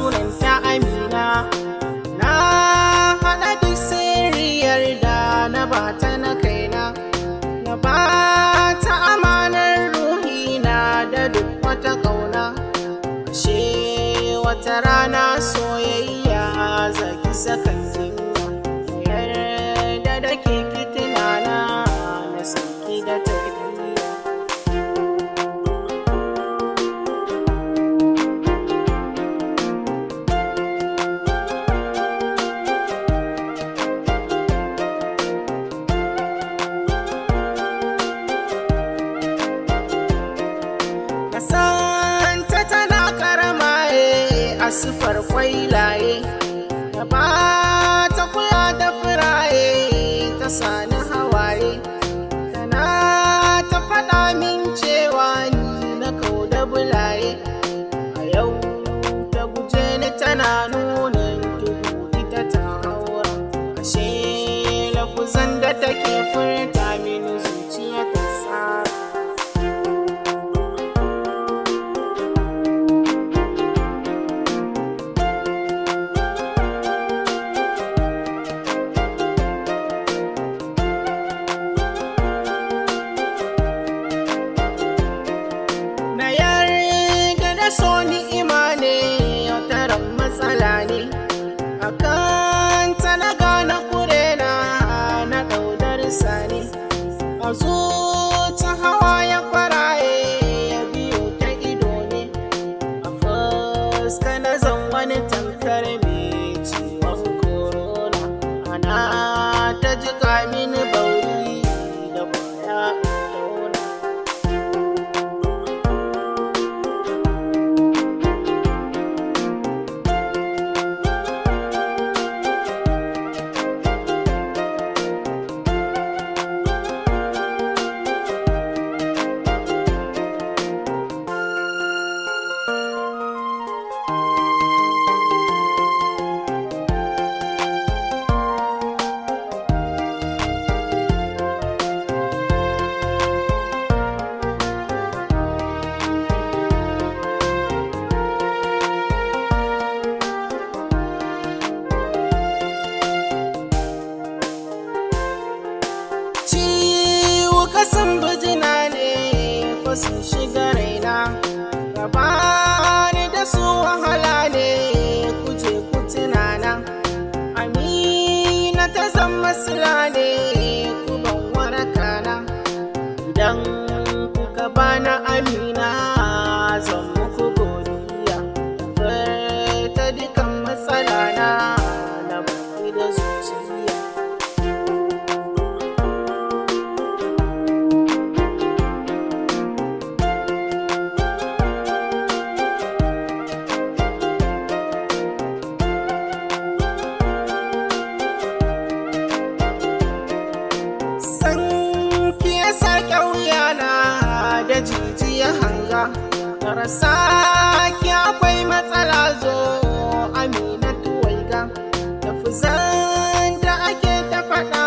sunanta Amina. Na haɗa duk sirriyar da na bata na kaina, na bata amanar ruhina da duk wata ƙauna. Ashe wata rana soyayya zaki sakan jinya, yarda da ke kitinana na sauki da tarbiyya. Kasanta tana karamaye a sifar kwailaye, da ba ta kula da firaye ta sani hawaye. Tana ta faɗa min cewa ni na kauda bulaye, a yau ta guje ni tana nunin tudu ita ta haura. Ashe lafuzan da take furta min zuciya ta tsara. So ni'ima ne wataran matsala ne, akan ta na gane kurena na ɗaudar sani. A zuci hawa ya kwaraye ya biyo ta ido ne, a fuska na zan wani tankar mai ciwon korona. Ana ta jika mini bauri da kwaya tauna. Kasan bijina ne fa sun shiga raina, gaba ni da su wahala ne kuje ku tunana. Amina ta zama sila ne ku ban waraka na, idan kuka bana Amina zan muku godiya. Ta dukan matsala na baki da zuciya. Sarki wuyana da jijiya hanga, rasa ki akwai matsala zo Aminatu waiga. Da fuzan da ake ta faɗa